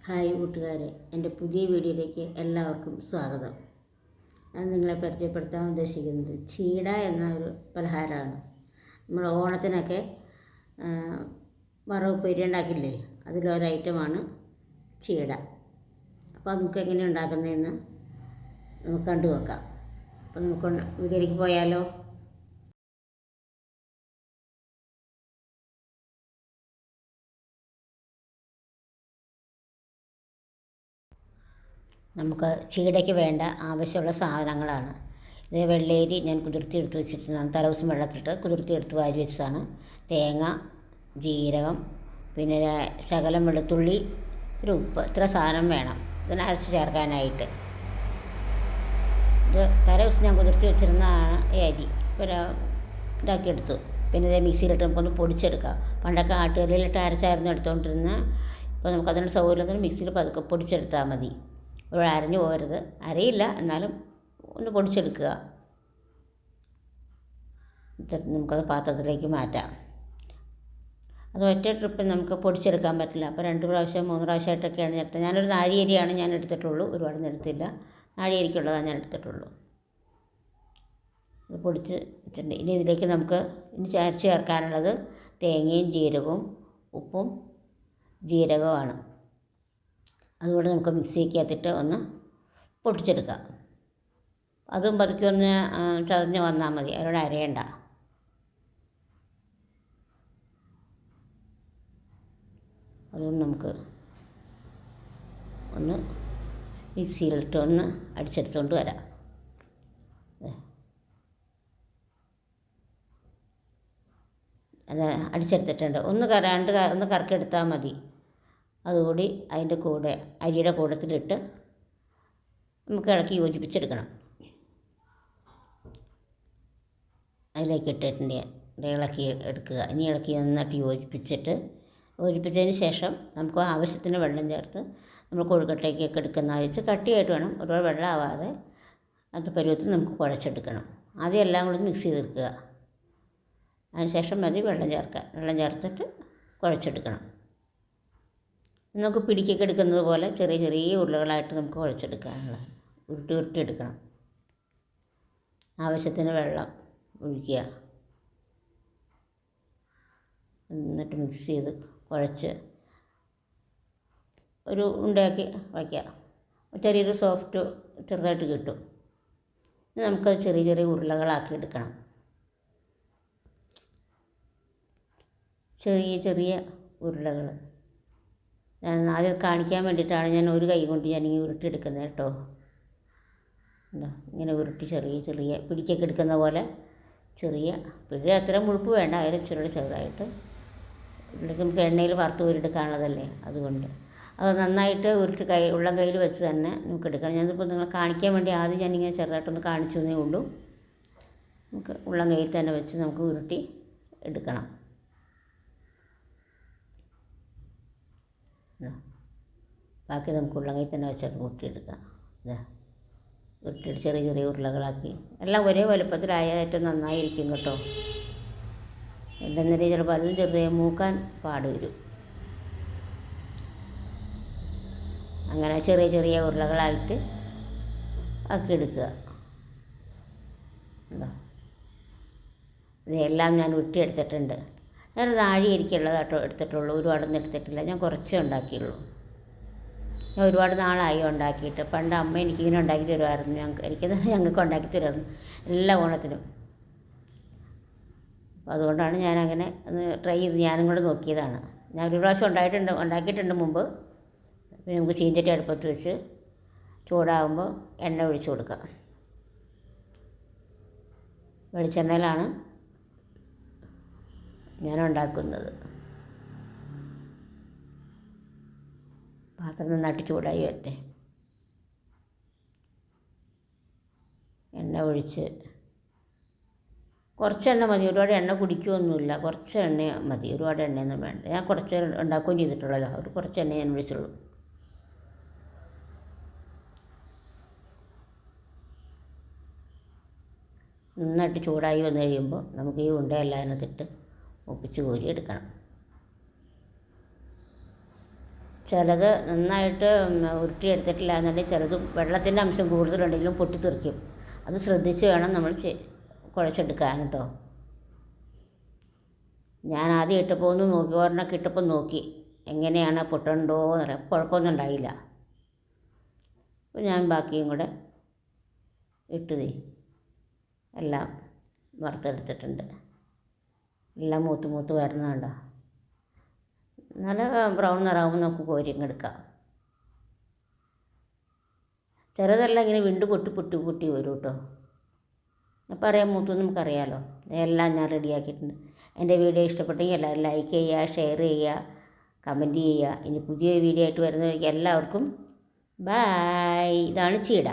Hi കൂട്ടുകാരെ, എൻ്റെ പുതിയ വീഡിയോയിലേക്ക് എല്ലാവർക്കും സ്വാഗതം. ഞാൻ നിങ്ങളെ പരിചയപ്പെടുത്താൻ ഉദ്ദേശിക്കുന്നത് ചീട എന്ന ഒരു പലഹാരമാണ്. നമ്മൾ ഓണത്തിനൊക്കെ വറവുപ്പേരി ഉണ്ടാക്കില്ലേ, അതിലൊരു ഐറ്റമാണ് ചീട. അപ്പോൾ നമുക്ക് എങ്ങനെ ഉണ്ടാക്കുന്നതെന്ന് നമുക്ക് കണ്ടുവെക്കാം. അപ്പോൾ നമുക്ക് വീഡിയോയിലേക്ക് പോയാലോ. നമുക്ക് ചീടയ്ക്ക് വേണ്ട ആവശ്യമുള്ള സാധനങ്ങളാണ് ഇത്. വെള്ളേരി ഞാൻ കുതിർത്തിയെടുത്ത് വെച്ചിട്ടാണ്, തലേദിവസം വെള്ളത്തിലിട്ട് കുതിർത്തിയെടുത്ത് വാരി വെച്ചതാണ്. തേങ്ങ, ജീരകം, പിന്നെ ശകലം വെളുത്തുള്ളി, ഒരു ഉപ്പ്, ഇത്ര സാധനം വേണം ഇതിനെ അരച്ച് ചേർക്കാനായിട്ട്. ഇത് തലേദിവസം ഞാൻ കുതിർത്തി വെച്ചിരുന്നതാണ് ഈ അരി. പിന്നെ ഇതാക്കിയെടുത്തു. പിന്നെ ഇത് മിക്സിയിലിട്ട് നമുക്കൊന്ന് പൊടിച്ചെടുക്കാം. പണ്ടൊക്കെ ആട്ടുകല്ലിലിട്ട് അരച്ചായിരുന്നു എടുത്തുകൊണ്ടിരുന്നത്. ഇപ്പോൾ നമുക്കതിനുള്ള സൗകര്യത്തിന് മിക്സിയിൽ പതുക്കെ പൊടിച്ചെടുത്താൽ മതി. ഒരു അരഞ്ഞു പോകരുത്, അരയില്ല എന്നാലും ഒന്ന് പൊടിച്ചെടുക്കുക. നമുക്കത് പാത്രത്തിലേക്ക് മാറ്റാം. അത് ഒറ്റ ട്രിപ്പിൽ നമുക്ക് പൊടിച്ചെടുക്കാൻ പറ്റില്ല. അപ്പോൾ 2 പ്രാവശ്യം 3 പ്രാവശ്യമായിട്ടൊക്കെയാണ് ഞാൻ എടുത്തത്. ഞാനൊരു നാഴിയരിയാണ് ഞാൻ എടുത്തിട്ടുള്ളൂ, ഒരുപാടൊന്നും എടുത്തില്ല. നാഴിയരിക്കുള്ളതാണ് ഞാൻ എടുത്തിട്ടുള്ളൂ. ഇത് പൊടിച്ച് വെച്ചിട്ടുണ്ട്. ഇനി ഇതിലേക്ക് നമുക്ക് അരച്ച് ചേർക്കാനുള്ളത് തേങ്ങയും ജീരകവും ഉപ്പും ജീരകവുമാണ്. അതുകൊണ്ട് നമുക്ക് മിക്സിക്കകത്തിട്ട് ഒന്ന് പൊട്ടിച്ചെടുക്കാം. അതും പതുക്കെ ഒന്ന് ചതഞ്ഞ് വന്നാൽ മതി, അതിലൂടെ അരയണ്ട. അതുകൊണ്ട് നമുക്ക് ഒന്ന് മിക്സിയിലിട്ട് ഒന്ന് അടിച്ചെടുത്തുകൊണ്ട് വരാം. അത് അടിച്ചെടുത്തിട്ടുണ്ട്. ഒന്ന് കറക്കിയെടുത്താൽ മതി. അതുകൂടി അതിൻ്റെ കൂടെ അരിയുടെ കൂട്ടത്തിലിട്ട് നമുക്ക് ഇളക്കി യോജിപ്പിച്ചെടുക്കണം. അതിലേക്ക് ഇട്ടിട്ടുണ്ട് ഇളക്കി എടുക്കുക. ഇനി ഇളക്കി നന്നായിട്ട് യോജിപ്പിച്ചതിന് ശേഷം നമുക്ക് ആവശ്യത്തിന് വെള്ളം ചേർത്ത് നമ്മൾ കൊഴുക്കട്ടയ്ക്കൊക്കെ എടുക്കുന്ന വെച്ച് കട്ടിയായിട്ട് വേണം, ഒരുപാട് വെള്ളം ആവാതെ അത് പരുവത്തിൽ നമുക്ക് കുഴച്ചെടുക്കണം. ആദ്യം എല്ലാം കൂടി മിക്സ് ചെയ്തെടുക്കുക. അതിനുശേഷം മതി വെള്ളം ചേർത്തിട്ട് കുഴച്ചെടുക്കണം. നമുക്ക് പിടിക്കൊക്കെ എടുക്കുന്നത് പോലെ ചെറിയ ചെറിയ ഉരുളകളായിട്ട് നമുക്ക് കുഴച്ചെടുക്കാനുള്ള ഉരുട്ടി എടുക്കണം. ആവശ്യത്തിന് വെള്ളം ഒഴിക്കുക. എന്നിട്ട് മിക്സ് ചെയ്ത് കുഴച്ച് ഒരു ഉണ്ടയാക്കി വയ്ക്കുക. ചെറിയൊരു സോഫ്റ്റ് ചെറുതായിട്ട് കിട്ടും. നമുക്കത് ചെറിയ ചെറിയ ഉരുളകളാക്കി എടുക്കണം. ചെറിയ ചെറിയ ഉരുളകൾ ഞാൻ ആദ്യം കാണിക്കാൻ വേണ്ടിയിട്ടാണ് ഞാൻ ഒരു കൈ കൊണ്ട് ഞാനിങ്ങനെ ഉരുട്ടിയെടുക്കുന്നത് കേട്ടോ. എന്താ ഇങ്ങനെ ഉരുട്ടി ചെറിയ ചെറിയ പിടിക്കൊക്കെ എടുക്കുന്ന പോലെ പിടി അത്ര മുഴുപ്പ് വേണ്ട, അതിൽ ചെറുതായിട്ട് ഇവിടേക്ക് നമുക്ക് എണ്ണയിൽ വറുത്ത് ഉരുട്ടെടുക്കാനുള്ളതല്ലേ, അതുകൊണ്ട് അത് നന്നായിട്ട് ഉരുട്ടി ഉള്ളം കയ്യിൽ വെച്ച് തന്നെ നമുക്ക് എടുക്കണം. ഞാനിപ്പോൾ നിങ്ങളെ കാണിക്കാൻ വേണ്ടി ആദ്യം ഞാനിങ്ങനെ ചെറുതായിട്ടൊന്ന് കാണിച്ചു തന്നേ ഉള്ളൂ. നമുക്ക് ഉള്ളം കയ്യിൽ തന്നെ വെച്ച് നമുക്ക് ഉരുട്ടി എടുക്കണം. ബാക്കി നമുക്ക് ഉരുളങ്കയിൽ തന്നെ വെച്ചിട്ട് ഉരുട്ടിയെടുക്കാം. ഉരുട്ടിയിട്ട് ചെറിയ ചെറിയ ഉരുളകളാക്കി എല്ലാം ഒരേ വലുപ്പത്തിലായാൽ ഏറ്റവും നന്നായിരിക്കും കേട്ടോ. എന്തെന്ന ചിലപ്പോൾ അതും ചെറിയ മൂക്കാൻ പാട് വരും. അങ്ങനെ ചെറിയ ചെറിയ ഉരുളകളായിട്ട് ആക്കിയെടുക്കുക. ഇതെല്ലാം ഞാൻ ഉരുട്ടിയെടുത്തിട്ടുണ്ട്. ഞാനൊരു നാഴിയരിക്കുള്ളത് കേട്ടോ എടുത്തിട്ടുള്ളൂ, ഒരുപാടൊന്നും എടുത്തിട്ടില്ല. ഞാൻ കുറച്ചേ ഉണ്ടാക്കിയുള്ളൂ. ഞാൻ ഒരുപാട് നാളായി ഉണ്ടാക്കിയിട്ട്. പണ്ട് അമ്മ എനിക്കിങ്ങനെ ഉണ്ടാക്കി തരുമായിരുന്നു. ഞങ്ങൾക്ക് ഉണ്ടാക്കി തരുമായിരുന്നു എല്ലാ ഓണത്തിനും. അപ്പോൾ അതുകൊണ്ടാണ് ഞാനങ്ങനെ ഒന്ന് ട്രൈ ചെയ്ത് ഞാനും കൂടെ നോക്കിയതാണ്. ഞാൻ ഒരു പ്രാവശ്യം ഉണ്ടാക്കിയിട്ടുണ്ട് മുമ്പ്. പിന്നെ നമുക്ക് ചീഞ്ചട്ടി അടുപ്പത്ത് വെച്ച് ചൂടാകുമ്പോൾ എണ്ണ ഒഴിച്ച് കൊടുക്കാം. വെളിച്ചെണ്ണയിലാണ് ഞാൻ ഉണ്ടാക്കുന്നത്. പാത്രം നന്നായിട്ട് ചൂടായി വരട്ടെ. എണ്ണ ഒഴിച്ച് കുറച്ച് എണ്ണ മതി, ഒരുപാട് എണ്ണ കുടിക്കുകയൊന്നുമില്ല. കുറച്ച് എണ്ണ മതി, ഒരുപാട് എണ്ണയൊന്നും വേണ്ട. ഞാൻ കുറച്ച് ഉണ്ടാക്കുകയും ചെയ്തിട്ടുള്ളല്ലോ, ഒരു കുറച്ച് എണ്ണ ഞാൻ ഒഴിച്ചുള്ളൂ. നന്നായിട്ട് ചൂടായി വന്നു കഴിയുമ്പോൾ നമുക്ക് ഈ ഉണ്ടയെല്ലാം അതിനകത്തിട്ട് ഒപ്പിച്ച് കോരി എടുക്കണം. ചിലത് നന്നായിട്ട് ഉരുട്ടിയെടുത്തിട്ടില്ല എന്നുണ്ടെങ്കിൽ ചിലത് വെള്ളത്തിൻ്റെ അംശം കൂടുതലുണ്ടെങ്കിലും പൊട്ടിത്തെറിക്കും. അത് ശ്രദ്ധിച്ച് വേണം നമ്മൾ കുഴച്ചെടുക്കാൻ കേട്ടോ. ഞാൻ ആദ്യം ഇട്ടപ്പോൾ ഒന്ന് നോക്കി, ഒരെണ്ണമൊക്കെ ഇട്ടപ്പോൾ നോക്കി എങ്ങനെയാണ് പൊട്ടണ്ടോ എന്നറിയാം. കുഴപ്പമൊന്നും ഉണ്ടായില്ല. അപ്പോൾ ഞാൻ ബാക്കിയും കൂടെ ഇട്ടതേ എല്ലാം വറുത്തെടുത്തിട്ടുണ്ട്. എല്ലാം മൂത്ത് മൂത്ത് വരുന്നുണ്ടോ. നല്ല ബ്രൗൺ നിറാവുമ്പോൾ നമുക്ക് കോരിങ്ങെടുക്കാം. ചിലതെല്ലാം ഇങ്ങനെ വിണ്ട് പൊട്ടി പൊട്ടി പൊട്ടി വരും കേട്ടോ. അപ്പോൾ അറിയാം മൂത്തു നമുക്കറിയാമല്ലോ. എല്ലാം ഞാൻ റെഡിയാക്കിയിട്ടുണ്ട്. എൻ്റെ വീഡിയോ ഇഷ്ടപ്പെട്ടെങ്കിൽ എല്ലാവരും ലൈക്ക് ചെയ്യുക, ഷെയർ ചെയ്യുക, കമൻറ്റ് ചെയ്യുക. ഇനി പുതിയ വീഡിയോ ആയിട്ട് വരുന്നവർക്ക് എല്ലാവർക്കും ബായ്. ഇതാണ് ചീട.